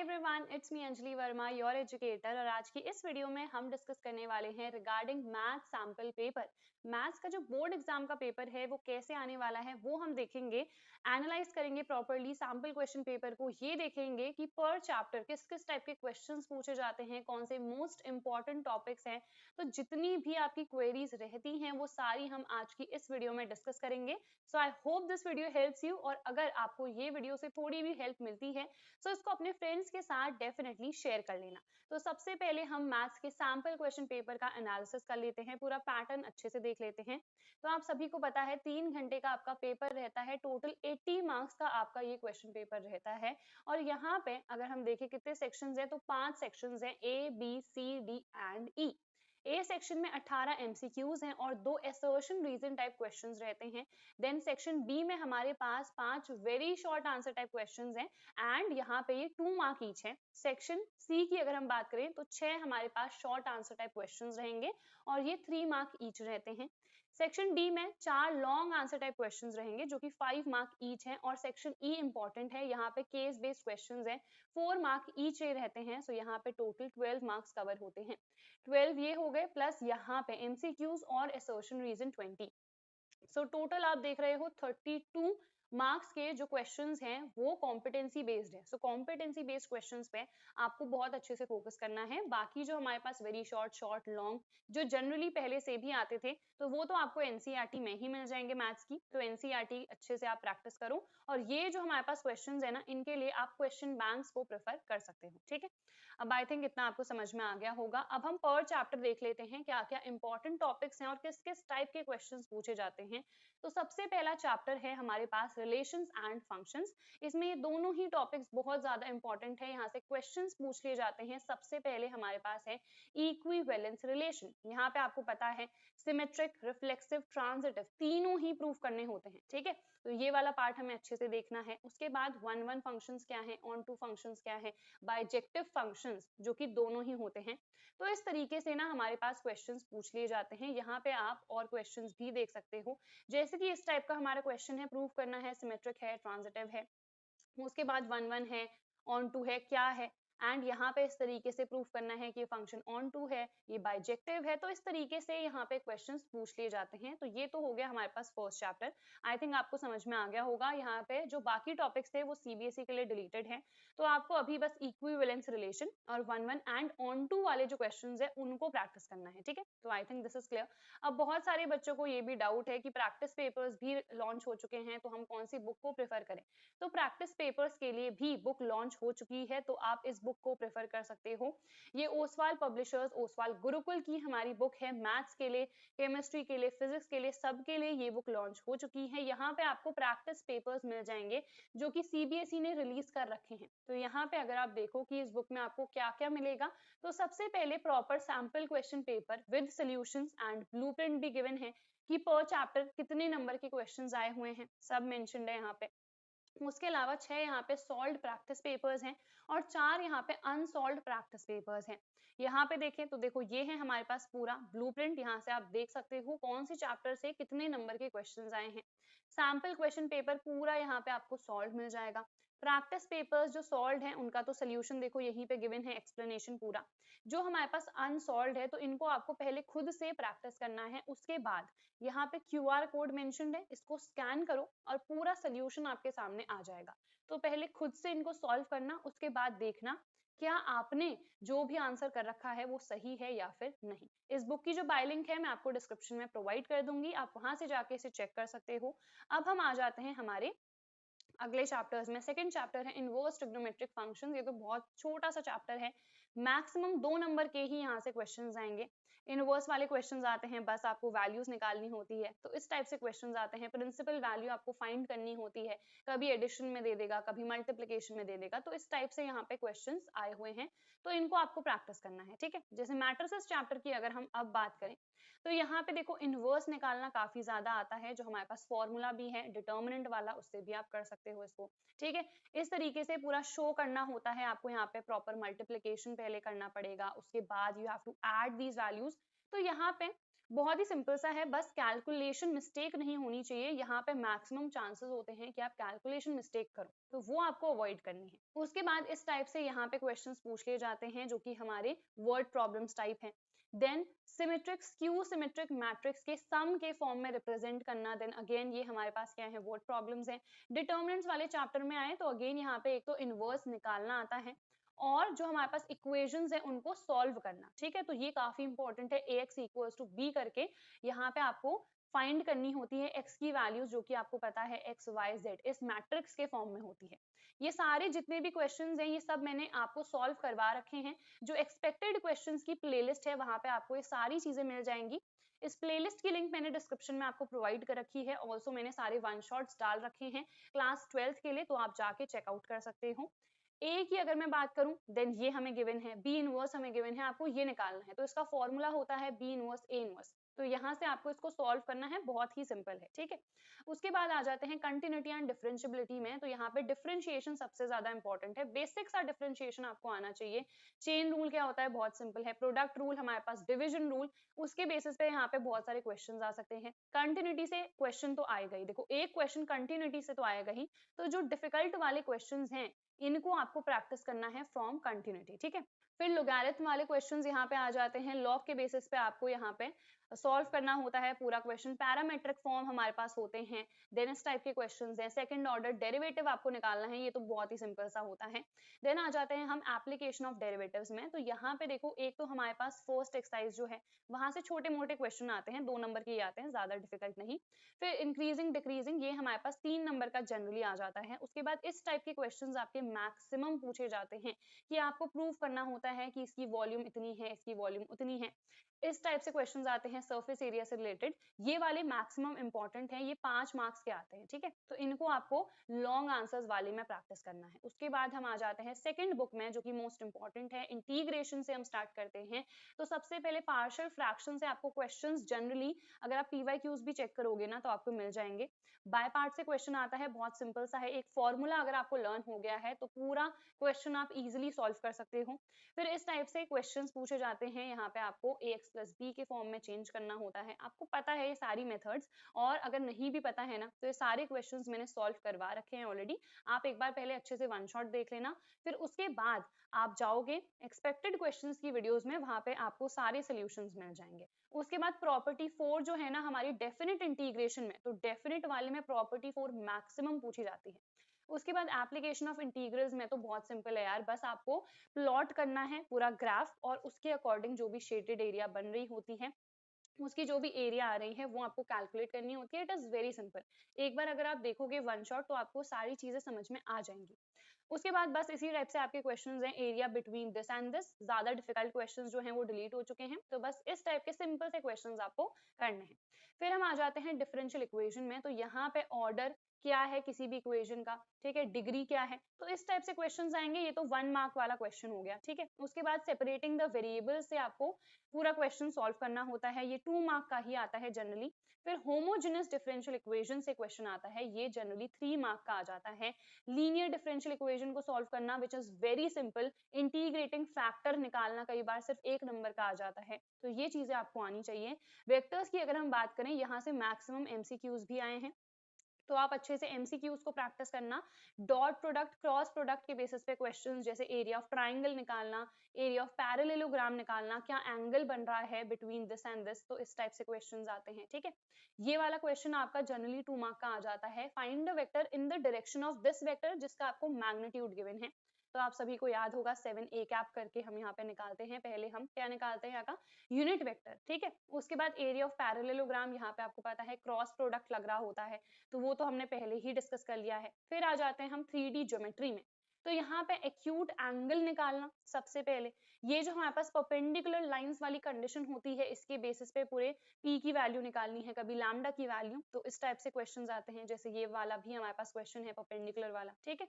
Everyone, it's me Anjali Verma, your educator. और आज की इस वीडियो में हम डिस्कस करने वाले हैं regarding math sample paper. Maths का जो बोर्ड एग्जाम का पेपर है वो कैसे आने वाला है वो हम देखेंगे, एनालाइज करेंगे प्रॉपर्ली सैम्पल क्वेश्चन पेपर को। ये देखेंगे कि पर चैप्टर किस किस टाइप के क्वेश्चंस पूछे जाते हैं, कौन से मोस्ट इंपॉर्टेंट टॉपिक्स हैं। तो जितनी भी आपकी क्वेरीज रहती हैं वो सारी हम आज की इस वीडियो में डिस्कस करेंगे। So I hope this video helps you, और अगर आपको ये वीडियो से थोड़ी भी हेल्प मिलती है तो इसको अपने फ्रेंड्स के साथ डेफिनेटली शेयर कर लेना। तो सबसे पहले हम मैथ्स के सैंपल क्वेश्चन पेपर का एनालिसिस कर लेते हैं, पूरा पैटर्न अच्छे से देख लेते हैं। तो आप सभी को पता है 3 घंटे का आपका पेपर रहता है, टोटल 80 मार्क्स का आपका ये क्वेश्चन पेपर रहता है। और यहाँ पे अगर हम देखें कितने सेक्शंस हैं, तो 5 सेक्शंस हैं, A B C D and E. A section में 18 एमसीक्यूज हैं और 2 असर्शन रीजन टाइप क्वेश्चंस रहते हैं। देन सेक्शन बी में हमारे पास 5 very short answer type questions हैं एंड यहाँ पे ये 2 मार्क ईच है। सेक्शन सी की अगर हम बात करें तो 6 हमारे पास शॉर्ट आंसर टाइप क्वेश्चंस रहेंगे और ये 3 मार्क ईच रहते हैं। सेक्शन डी में 4 लॉन्ग आंसर टाइप क्वेश्चंस रहेंगे जो कि 5 मार्क ईच है। और सेक्शन ई इंपॉर्टेंट है, यहाँ पे केस बेस्ड क्वेश्चंस हैं, 4 मार्क ईच रहते हैं। सो यहाँ पे टोटल 12 मार्क्स कवर होते हैं। 12 ये हो गए, प्लस यहाँ पे एमसीक्यूज और असर्शन रीजन 20। सो टोटल आप देख रहे हो 32 मार्क्स के जो क्वेश्चंस हैं वो कॉम्पिटेंसी बेस्ड है। सो कॉम्पिटेंसी बेस्ड क्वेश्चंस पे आपको बहुत अच्छे से फोकस करना है। बाकी जो हमारे पास वेरी शॉर्ट, शॉर्ट, लॉन्ग जो जनरली पहले से भी आते थे तो वो तो आपको एनसीईआरटी में ही मिल जाएंगे मैथ्स की। तो एनसीईआरटी अच्छे से आप प्रैक्टिस करो। और ये जो हमारे पास क्वेश्चंस है ना, इनके लिए आप क्वेश्चन बैंक्स को प्रेफर कर सकते हो। ठीक है, अब आई थिंक इतना आपको समझ में आ गया होगा। अब हम पर चैप्टर देख लेते हैं क्या क्या इंपॉर्टेंट टॉपिक्स हैं और किस किस टाइप के क्वेश्चंस पूछे जाते हैं। तो सबसे पहला चैप्टर है हमारे पास रिलेशंस एंड फंक्शंस। इसमें ये दोनों ही टॉपिक्स बहुत ज्यादा इंपॉर्टेंट है, यहाँ से क्वेश्चंस पूछ लिए जाते हैं। सबसे पहले हमारे पास है इक्विवेलेंस रिलेशन। यहाँ पे आपको पता है सिमेट्रिक, रिफ्लेक्सिव, ट्रांजिटिव तीनों ही प्रूफ करने होते हैं। ठीक है, तो ये वाला पार्ट हमें अच्छे से देखना है। उसके बाद वन वन फंक्शंस क्या है, ऑन टू फंक्शंस क्या है, बाइजेक्टिव फंक्शंस जो कि दोनों ही होते हैं। तो इस तरीके से ना हमारे पास क्वेश्चंस पूछ लिए जाते हैं। यहाँ पे आप और क्वेश्चंस भी देख सकते हो, जैसे कि इस टाइप का हमारा क्वेश्चन है, प्रूफ करना है सिमेट्रिक है, ट्रांजिटिव है। उसके बाद वन वन है, ऑन टू है, क्या है, एंड यहाँ पे इस तरीके से प्रूफ करना है कि ये फंक्शन ऑन टू है, ये बाइजेक्टिव है। तो इस तरीके से यहाँ पे क्वेश्चंस पूछ लिए जाते हैं। तो ये तो हो गया हमारे पास फर्स्ट चैप्टर। आई थिंक आपको समझ में आ गया होगा। यहाँ पे जो बाकी टॉपिक्स थे वो सीबीएसई के लिए डिलीटेड है। तो आपको अभी बस इक्विवेलेंस रिलेशन और one one and onto वाले जो क्वेश्चंस है उनको प्रैक्टिस करना है। ठीक है, तो I think this is clear. अब बहुत सारे बच्चों को ये भी डाउट है कि प्रैक्टिस पेपर्स भी लॉन्च हो चुके हैं, तो हम कौन सी बुक को प्रेफर करें। तो प्रैक्टिस पेपर्स के लिए भी बुक लॉन्च हो चुकी है, तो आप इस बुक को प्रेफर कर सकते हो। ये ओसवाल पब्लिशर्स, ओसवाल गुरुकुल की हमारी बुक है। मैथ्स के लिए, केमिस्ट्री के लिए, फिजिक्स के लिए, सबके लिए ये बुक लॉन्च हो चुकी है। यहाँ पे आपको प्रैक्टिस पेपर्स मिल जाएंगे जो कि सीबीएसई ने रिलीज कर रखे हैं। तो यहाँ पे अगर आप देखो कि इस बुक में आपको क्या क्या मिलेगा, तो सबसे पहले proper sample question paper with solutions and blueprint भी गिवन है कि पर चैप्टर कितने नंबर के क्वेश्चंस आए हुए हैं, सब मेंशन्ड है यहाँ पे। उसके अलावा 6 यहाँ पे सॉल्व्ड प्रैक्टिस पेपर्स हैं और 4 यहाँ पे अनसॉल्व्ड प्रैक्टिस पेपर्स हैं। यहाँ पे देखें तो देखो ये है हमारे पास पूरा ब्लूप्रिंट। यहाँ से आप देख सकते हो कौन सी चैप्टर से कितने नंबर के क्वेश्चंस आए हैं। सैंपल क्वेश्चन पेपर पूरा यहाँ पे आपको सॉल्व मिल जाएगा। प्रैक्टिस पेपर्स जो सॉल्व है उनका तो सोल्यूशन देखो यहीं पे गिवन है, एक्सप्लेनेशन पूरा। जो हमारे पास अनसॉल्व है तो इनको आपको पहले खुद से प्रैक्टिस करना है। उसके बाद यहाँ पे क्यूआर कोड मेंशन्ड है, इसको स्कैन करो और पूरा सोल्यूशन आपके सामने आ जाएगा। तो पहले खुद से इनको सॉल्व करना, उसके बाद देखना क्या आपने जो भी आंसर कर रखा है वो सही है या फिर नहीं। इस बुक की जो बाय लिंक है मैं आपको डिस्क्रिप्शन में प्रोवाइड कर दूंगी, आप वहां से जाके इसे चेक कर सकते हो। अब हम आ जाते हैं हमारे अगले चैप्टर्स में। सेकंड चैप्टर है इनवर्स ट्रिग्नोमेट्रिक फंक्शंस। ये तो बहुत छोटा सा चैप्टर है, मैक्सिमम 2 नंबर के ही यहाँ से क्वेश्चंस आएंगे। इनवर्स वाले क्वेश्चंस आते हैं, बस आपको वैल्यूज निकालनी होती है। तो इस टाइप से क्वेश्चंस आते हैं, प्रिंसिपल वैल्यू आपको फाइंड करनी होती है, कभी एडिशन में दे देगा, कभी मल्टीप्लिकेशन में दे देगा। तो इस टाइप से यहाँ पे क्वेश्चंस आए हुए हैं, तो इनको आपको प्रैक्टिस करना है। ठीक है, जैसे मैट्रिसेस चैप्टर की अगर हम अब बात करें तो यहाँ पे देखो इनवर्स निकालना काफी ज्यादा आता है। जो हमारे पास फॉर्मूला भी है डिटर्मिनेंट वाला, उससे भी आप कर सकते हो इसको। ठीक है, इस तरीके से पूरा शो करना होता है आपको। यहाँ पे प्रॉपर मल्टीप्लिकेशन पहले करना पड़ेगा, उसके बाद you have to add these values. तो यहाँ पे बहुत ही सिंपल सा है, बस कैलकुलेशन मिस्टेक नहीं होनी चाहिए। यहाँ पे मैक्सिमम चांसेस होते हैं कि आप कैलकुलेशन मिस्टेक करो, तो वो आपको अवॉइड करनी है। उसके बाद इस टाइप से यहाँ पे क्वेश्चंस पूछ लिए जाते हैं जो कि हमारे वर्ड प्रॉब्लम्स टाइप हैं। Then symmetric skew symmetric matrix के सम के फॉर्म में रिप्रेजेंट करना, देन अगेन ये हमारे पास क्या है, वर्ड प्रॉब्लम्स हैं। डिटर्मिनेंट्स वाले चैप्टर में आए तो अगेन यहाँ पे एक तो इनवर्स निकालना आता है और जो हमारे पास इक्वेशंस है उनको सॉल्व करना, ठीक है। तो ये काफी इंपॉर्टेंट है, ax इक्वल्स टू b करके यहाँ पे आपको फाइंड करनी होती है x की वैल्यूज, जो कि आपको पता है x y z इस मैट्रिक्स के फॉर्म में होती है। ये सारे जितने भी क्वेश्चंस हैं ये सब मैंने आपको सॉल्व करवा रखे हैं। जो एक्सपेक्टेड क्वेश्चंस की प्लेलिस्ट है वहां पे आपको ये सारी चीजें मिल जाएंगी। इस प्लेलिस्ट की लिंक मैंने डिस्क्रिप्शन में आपको प्रोवाइड कर रखी है। ऑल्सो मैंने सारे वन शॉट्स डाल रखे हैं क्लास 12th के लिए, तो आप जाके चेकआउट कर सकते हो। ए की अगर मैं बात करूं, देन ये हमें गिवन है, बी इनवर्स हमें गिवन है, आपको ये निकालना है। तो इसका फॉर्मूला होता है बी इनवर्स ए इनवर्स। तो यहाँ से आपको इसको सॉल्व करना है, बहुत ही सिंपल है, ठीक है। उसके बाद आ जाते हैं कंटिन्यूटी एंड डिफरेंशिएबिलिटी में। तो यहाँ पे डिफरेंशिएशन सबसे ज्यादा इंपॉर्टेंट है, बेसिक सा डिफरेंशिएशन आपको आना चाहिए। चेन रूल क्या होता है, बहुत सिंपल है। प्रोडक्ट रूल हमारे पास, डिविजन रूल, उसके बेसिस पे यहाँ पे बहुत सारे क्वेश्चन आ सकते हैं। कंटिन्यूटी से क्वेश्चन तो आएगा ही, देखो एक क्वेश्चन कंटिन्यूटी से तो आएगा ही। तो जो डिफिकल्ट वाले क्वेश्चन हैं इनको आपको प्रैक्टिस करना है फ्रॉम कंटिन्यूटी, ठीक है। फिर लोगैरिथम वाले क्वेश्चंस यहाँ पे आ जाते हैं, लॉग के बेसिस पे आपको यहाँ पे सॉल्व करना होता है पूरा क्वेश्चन। पैरामेट्रिक फॉर्म हमारे पास होते हैं, देन इस टाइप के क्वेश्चंस हैं। सेकंड ऑर्डर डेरिवेटिव आपको निकालना है, ये तो बहुत ही सिंपल सा होता है। देन आ जाते हैं हम एप्लीकेशन ऑफ डेरिवेटिव्स में। तो यहाँ पे देखो एक तो हमारे पास फर्स्ट एक्सरसाइज जो है वहां से छोटे मोटे क्वेश्चन आते हैं, 2 नंबर के ही आते हैं, ज्यादा डिफिकल्ट नहीं। फिर इंक्रीजिंग डिक्रीजिंग ये हमारे पास 3 नंबर का जनरली आ जाता है। उसके बाद इस टाइप के क्वेश्चंस आपके मैक्सिमम पूछे जाते हैं कि आपको प्रूव करना होता है कि इसकी वॉल्यूम इतनी है, इसकी वॉल्यूम उतनी है। इस टाइप से क्वेश्चंस आते हैं सरफेस एरिया से रिलेटेड। ये वाले मैक्सिमम इंपॉर्टेंट हैं, ये 5 मार्क्स के आते हैं, ठीक है। तो इनको आपको लॉन्ग आंसर्स वाले में प्रैक्टिस करना है। उसके बाद हम आ जाते हैं सेकंड बुक में, जो कि मोस्ट इंपॉर्टेंट है। इंटीग्रेशन से हम स्टार्ट करते हैं। तो सबसे पहले पार्शियल फ्रैक्शन से आपको क्वेश्चंस जनरली, अगर आप पीवाईक्यूज भी चेक करोगे ना तो आपको मिल जाएंगे। बाय पार्ट से क्वेश्चन आता है, बहुत सिंपल सा है, एक फॉर्मूला अगर आपको लर्न हो गया है तो पूरा क्वेश्चन आप इजीली सॉल्व कर सकते हो। फिर इस टाइप से क्वेश्चंस पूछे जाते हैं, यहाँ पे आपको ax प्लस b के फॉर्म में चेंज करना होता है। आपको पता है ये सारी मेथड्स, और अगर नहीं भी पता है ना तो ये सारे क्वेश्चंस मैंने सॉल्व करवा रखे हैं ऑलरेडी। आप एक बार पहले अच्छे से वन शॉट देख लेना, फिर उसके बाद आप जाओगे एक्सपेक्टेड क्वेश्चंस की वीडियोस में, वहां पे आपको सारे सॉल्यूशंस मिल जाएंगे। उसके बाद प्रॉपर्टी 4 जो है ना हमारी डेफिनेट इंटीग्रेशन में, तो डेफिनेट वाले में प्रॉपर्टी 4 मैक्सिमम पूछी जाती है। उसके बाद एप्लीकेशन ऑफ इंटीग्रल्स में तो बहुत सिंपल है यार, बस आपको प्लॉट करना है पूरा ग्राफ और उसके अकॉर्डिंग जो भी शेडेड एरिया बन रही होती है उसकी जो भी एरिया आ रही है वो आपको कैलकुलेट करनी होती है। It is very simple. एक बार अगर आप देखोगे वन शॉट तो आपको सारी चीजें समझ में आ जाएंगी। उसके बाद बस इसी टाइप से आपके क्वेश्चंस हैं, area between this and this. ज्यादा डिफिकल्ट क्वेश्चंस जो हैं वो डिलीट हो चुके हैं, तो बस इस टाइप के सिंपल से क्वेश्चंस आपको करने हैं। फिर हम आ जाते हैं डिफरेंशियल इक्वेशन में। तो यहाँ पे ऑर्डर क्या है किसी भी इक्वेशन का, ठीक है, डिग्री क्या है, तो इस टाइप से क्वेश्चंस आएंगे। ये तो 1 मार्क वाला क्वेश्चन हो गया, ठीक है। उसके बाद सेपरेटिंग द वेरिएबल से आपको पूरा क्वेश्चन सॉल्व करना होता है, ये 2 मार्क का ही आता है जनरली। फिर होमोजेनस डिफरेंशियल इक्वेशन से क्वेश्चन आता है, ये जनरली 3 मार्क का आ जाता है। लीनियर डिफरेंशियल इक्वेशन को सॉल्व करना which is very simple. Integrating factor निकालना कई बार सिर्फ 1 नंबर का आ जाता है, तो ये चीजें आपको आनी चाहिए। वेक्टर्स की अगर हम बात करें, यहाँ से मैक्सिमम एमसीक्यूज भी आए हैं, तो आप अच्छे से एमसीक्यूज को प्रैक्टिस करना। डॉट प्रोडक्ट क्रॉस प्रोडक्ट के बेसिस पे क्वेश्चंस, जैसे एरिया ऑफ ट्राइंगल निकालना, एरिया ऑफ पैरेललोग्राम निकालना, क्या एंगल बन रहा है बिटवीन दिस एंड दिस, तो इस टाइप से क्वेश्चंस आते हैं, ठीक है। ये वाला क्वेश्चन आपका जनरली 2 मार्क का आ जाता है। Find the vector in the direction of this vector, जिसका आपको मैग्नीट्यूड गिवन है। तो आप सभी को याद होगा 7 ए कैप करके हम यहाँ पे निकालते हैं। पहले हम क्या निकालते हैं यहाँ का यूनिट वेक्टर, ठीक है। उसके बाद एरिया ऑफ पैरेललोग्राम, यहाँ पे आपको पता है क्रॉस प्रोडक्ट लग रहा होता है, तो वो तो हमने पहले ही डिस्कस कर लिया है। फिर आ जाते हैं हम 3D ज्योमेट्री में। तो यहाँ पे एक्यूट एंगल निकालना सबसे पहले, ये जो हमारे पास परपेंडिकुलर लाइंस वाली कंडीशन होती है इसके बेसिस पे पूरे p की वैल्यू निकालनी है, कभी लैम्डा की वैल्यू, तो इस टाइप से क्वेश्चंस आते हैं। जैसे ये वाला भी हमारे पास क्वेश्चन है परपेंडिकुलर वाला, ठीक है।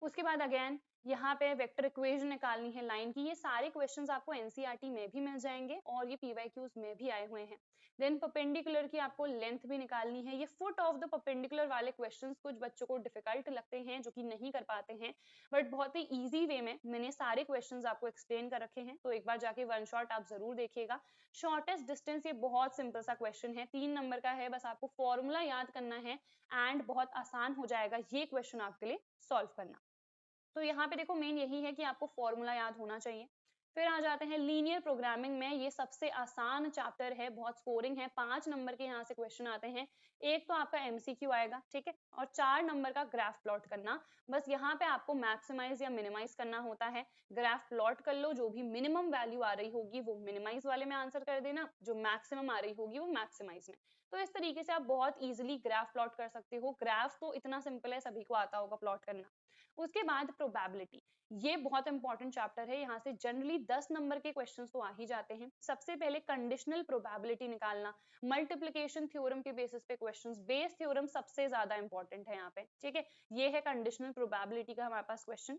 उसके बाद अगेन यहाँ पे वेक्टर इक्वेशन निकालनी है लाइन की। ये सारे क्वेश्चंस आपको एनसीईआरटी में भी मिल जाएंगे और ये पीवाईक्यूज में भी आए हुए हैं। देन परपेंडिकुलर की आपको लेंथ भी निकालनी है। ये फुट ऑफ द परपेंडिकुलर वाले क्वेश्चंस कुछ बच्चों को डिफिकल्ट लगते हैं, जो कि नहीं कर पाते हैं, बट बहुत ही इजी वे में मैंने सारे क्वेश्चंस आपको एक्सप्लेन कर रखे हैं, तो एक बार जाके वन शॉट आप जरूर देखिएगा। शॉर्टेस्ट डिस्टेंस, ये बहुत सिंपल सा क्वेश्चन है, 3 नंबर का है, बस आपको फॉर्मूला याद करना है एंड बहुत आसान हो जाएगा ये क्वेश्चन आपके लिए सॉल्व करना। तो यहाँ पे देखो मेन यही है कि आपको फॉर्मूला याद होना चाहिए। फिर आ जाते हैं लीनियर प्रोग्रामिंग में। ये सबसे आसान चैप्टर है, बहुत स्कोरिंग है, 5 नंबर के यहाँ से क्वेश्चन आते हैं। एक तो आपका एमसीक्यू आएगा, ठीक है, और 4 नंबर का ग्राफ प्लॉट करना। बस यहाँ पे आपको मैक्सिमाइज या मिनिमाइज करना होता है। ग्राफ प्लॉट कर लो, जो भी मिनिमम वैल्यू आ रही होगी वो मिनिमाइज वाले में आंसर कर देना, जो मैक्सिमम आ रही होगी वो मैक्सिमाइज में। तो इस तरीके से आप बहुत इजीली ग्राफ प्लॉट कर सकते हो। ग्राफ तो इतना सिंपल है, सभी को आता होगा प्लॉट करना। उसके बाद प्रोबेबिलिटी, ये बहुत इंपॉर्टेंट चैप्टर है। यहाँ से जनरली 10 नंबर के क्वेश्चंस तो आ ही जाते हैं। सबसे पहले कंडीशनल प्रोबेबिलिटी निकालना, मल्टीप्लिकेशन थ्योरम के बेसिस पे क्वेश्चंस, बेस थ्योरम सबसे ज्यादा इंपॉर्टेंट है यहाँ पे, ठीक है। ये है कंडीशनल प्रोबेबिलिटी का हमारे पास क्वेश्चन।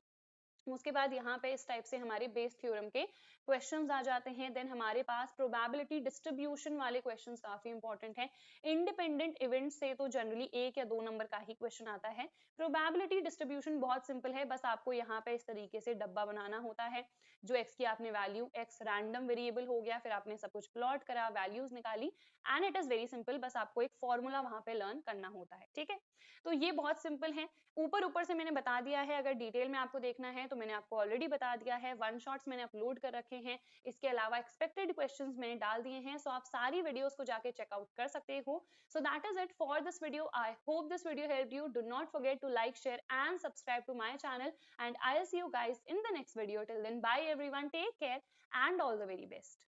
उसके बाद यहाँ पे इस टाइप से हमारे बेस थ्योरम के क्वेश्चंस आ जाते हैं। देन हमारे पास प्रोबेबिलिटी डिस्ट्रीब्यूशन वाले क्वेश्चंस काफी इंपॉर्टेंट हैं। इंडिपेंडेंट इवेंट से तो जनरली 1 या 2 नंबर का ही क्वेश्चन आता है। प्रोबेबिलिटी डिस्ट्रीब्यूशन बहुत सिंपल है, बस आपको यहाँ पे इस तरीके से डब्बा बनाना होता है। जो एक्स की आपने वैल्यू, एक्स रैंडम वेरिएबल हो गया, फिर आपने सब कुछ प्लॉट करा, वैल्यूज निकाली, and it is very simple. बस आपको एक फॉर्मूला वहां पे लर्न करना होता है, ठीक है। तो ये बहुत सिंपल है। ऊपर ऊपर से मैंने बता दिया है, अगर डिटेल में आपको देखना है तो मैंने आपको ऑलरेडी बता दिया है। वन शॉट्स मैंने अपलोड कर रखे हैं, इसके अलावा एक्सपेक्टेड क्वेश्चंस मैंने डाल दिए हैं, सो आप सारी वीडियोस को जाके चेकआउट कर सकते हो। So that is it for this video. I hope this video help you. Do not forget to like, share and subscribe to my channel, and I will see you guys in the next video. Till then, bye everyone, take care and all the very best.